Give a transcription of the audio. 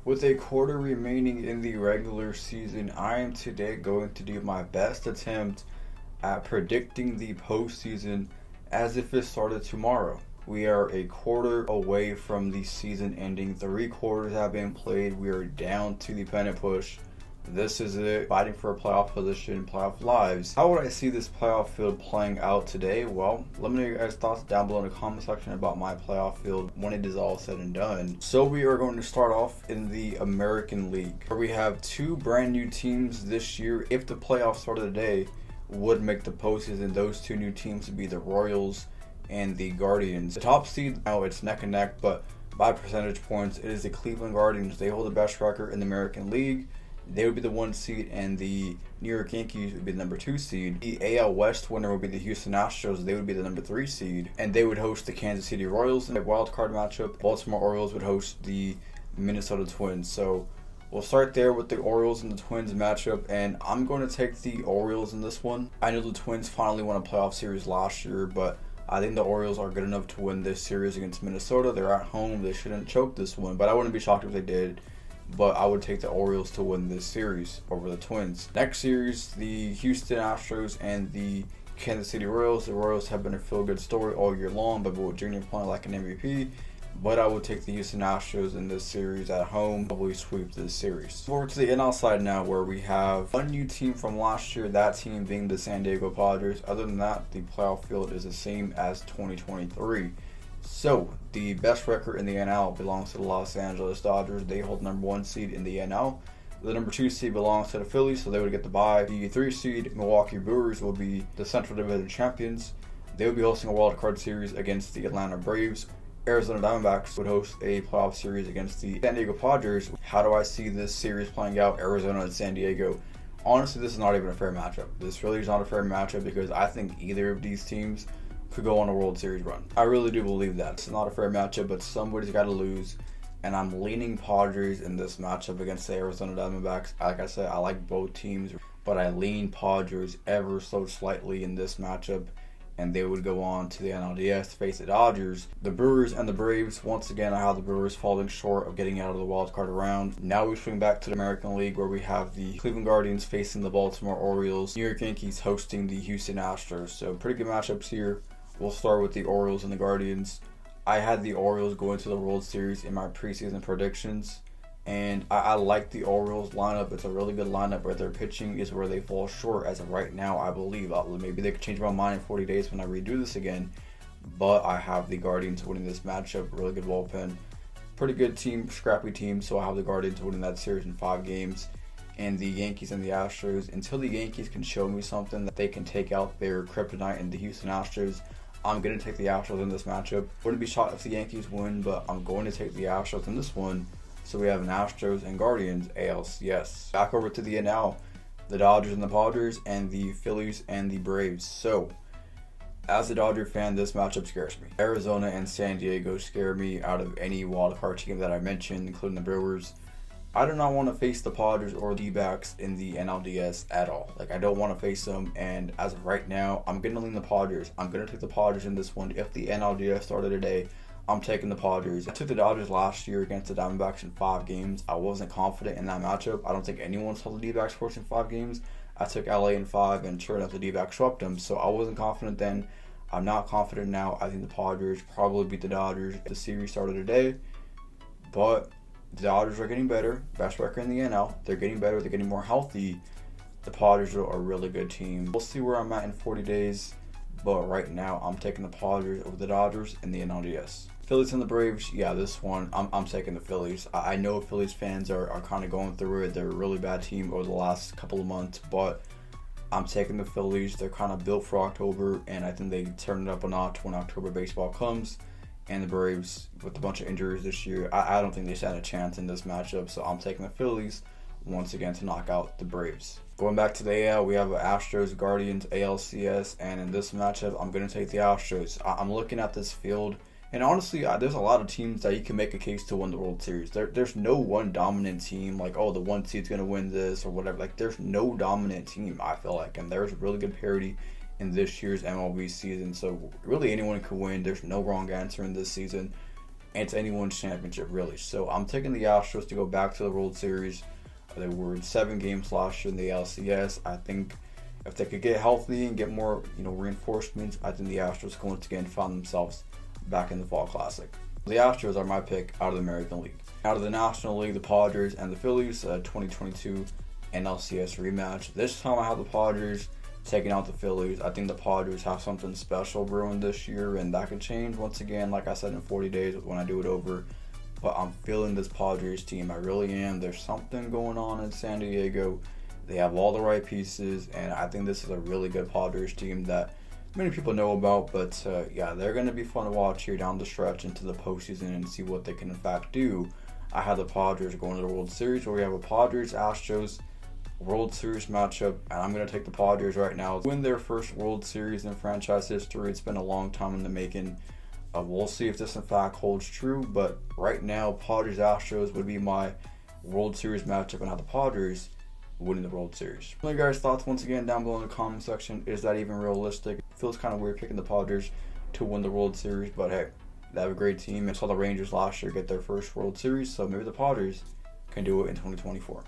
With a quarter remaining in the regular season, I am today going to do my best attempt at predicting the postseason as if it started tomorrow. We are a quarter away from the season ending. 3 quarters have been played. We are down to the pennant push. This is it, fighting for a playoff position, playoff lives. How would I see this playoff field playing out today? Well, let me know your guys' thoughts down below in the comment section about my playoff field when it is all said and done. So we are going to start off in the American League, where we have 2 brand new teams this year. If the playoffs started today, would make the postseason. Those 2 new teams would be the Royals and the Guardians. The top seed, now it's neck and neck, but by percentage points, it is the Cleveland Guardians. They hold the best record in the American League. They would be the 1 seed, and the New York Yankees would be the number 2 seed. The AL West winner would be the Houston Astros. They would be the number 3 seed, and they would host the Kansas City Royals in a wild card matchup. Baltimore Orioles would host the Minnesota Twins. So we'll start there with the Orioles and the Twins matchup, and I'm going to take the Orioles in this one. I know the Twins finally won a playoff series last year, but I think the Orioles are good enough to win this series against Minnesota. They're at home. They shouldn't choke this one, but I wouldn't be shocked if they did. But I would take the Orioles to win this series over the Twins. Next series, the Houston Astros and the Kansas City Royals. The Royals have been a feel-good story all year long, but with Junior playing like an MVP. But I would take the Houston Astros in this series at home. Probably sweep this series. Forward to the NL side now, where we have one new team from last year, that team being the San Diego Padres. Other than that, the playoff field is the same as 2023. So, the best record in the NL belongs to the Los Angeles Dodgers. They hold number 1 seed in the NL. The number 2 seed belongs to the Phillies, so they would get the bye. The 3 seed Milwaukee Brewers will be the Central Division champions. They would be hosting a wild card series against the Atlanta Braves. Arizona Diamondbacks would host a playoff series against the San Diego Padres. How do I see this series playing out, Arizona and San Diego? Honestly, this is not even a fair matchup. This really is not a fair matchup because I think either of these teams could go on a World Series run. I really do believe that. It's not a fair matchup, but somebody's got to lose, and I'm leaning Padres in this matchup against the Arizona Diamondbacks. Like I said, I like both teams, but I lean Padres ever so slightly in this matchup, and they would go on to the NLDS to face the Dodgers. The Brewers and the Braves, once again, I have the Brewers falling short of getting out of the wild card round. Now we swing back to the American League, where we have the Cleveland Guardians facing the Baltimore Orioles, New York Yankees hosting the Houston Astros. So pretty good matchups here. We'll start with the Orioles and the Guardians. I had the Orioles going to the World Series in my preseason predictions, and I like the Orioles lineup. It's a really good lineup, but their pitching is where they fall short as of right now, I believe. Maybe they could change my mind in 40 days when I redo this again, but I have the Guardians winning this matchup. Really good bullpen. Pretty good team, scrappy team, so I have the Guardians winning that series in 5 games. And the Yankees and the Astros, until the Yankees can show me something that they can take out their kryptonite in the Houston Astros, I'm going to take the Astros in this matchup. Wouldn't be shocked if the Yankees win, but I'm going to take the Astros in this one. So we have an Astros and Guardians ALCS. Back over to the NL, the Dodgers and the Padres, and the Phillies and the Braves. So, as a Dodger fan, this matchup scares me. Arizona and San Diego scare me out of any wildcard team that I mentioned, including the Brewers. I do not want to face the Padres or D-backs in the NLDS at all. I don't want to face them, and as of right now, I'm going to lean the Padres. I'm going to take the Padres in this one. If the NLDS started today, I'm taking the Padres. I took the Dodgers last year against the Diamondbacks in 5 games. I wasn't confident in that matchup. I don't think anyone saw the D-backs forcing 5 games. I took LA in 5, and sure enough, the D-backs swept them. So I wasn't confident then. I'm not confident now. I think the Padres probably beat the Dodgers if the series started today. But the Dodgers are getting better. Best record in the NL. They're getting better. They're getting more healthy. The Padres are a really good team. We'll see where I'm at in 40 days. But right now, I'm taking the Padres over the Dodgers in the NLDS. Phillies and the Braves, yeah, this one, I'm taking the Phillies. I know Phillies fans are kind of going through it. They're a really bad team over the last couple of months, but I'm taking the Phillies. They're kind of built for October, and I think they turn it up a notch when October baseball comes. And the Braves, with a bunch of injuries this year, I don't think they stand a chance in this matchup, so I'm taking the Phillies once again to knock out the Braves. Going back to the AL, we have Astros, Guardians, ALCS, and in this matchup, I'm going to take the Astros. I'm looking at this field, and honestly, there's a lot of teams that you can make a case to win the World Series. There's no one dominant team, like, oh, the 1 seed's going to win this or whatever. There's no dominant team, I feel like, and there's really good parity in this year's MLB season, so really anyone could win. There's no wrong answer in this season. and it's anyone's championship, really. So I'm taking the Astros to go back to the World Series. They were in 7 games last year in the LCS. I think if they could get healthy and get more, reinforcements, I think the Astros can once again find themselves back in the Fall Classic. The Astros are my pick out of the American League. Out of the National League, the Padres and the Phillies, 2022 NLCS rematch. This time I have the Padres taking out the Phillies. I think the Padres have something special brewing this year, and that could change once again, like I said, in 40 days when I do it over. But I'm feeling this Padres team. I really am. There's something going on in San Diego. They have all the right pieces, and I think this is a really good Padres team that many people know about. But yeah, they're going to be fun to watch here down the stretch into the postseason and see what they can in fact do. I have the Padres going to the World Series, where we have a Padres-Astros World Series matchup, and I'm going to take the Padres right now to win their first World Series in franchise history. It's been a long time in the making. We'll see if this in fact holds true, but right now, Padres-Astros would be my World Series matchup, and have the Padres winning the World Series. Let me know your guys' thoughts once again down below in the comment section. Is that even realistic? It feels kind of weird picking the Padres to win the World Series, but hey, they have a great team. I saw the Rangers last year get their first World Series, so maybe the Padres can do it in 2024.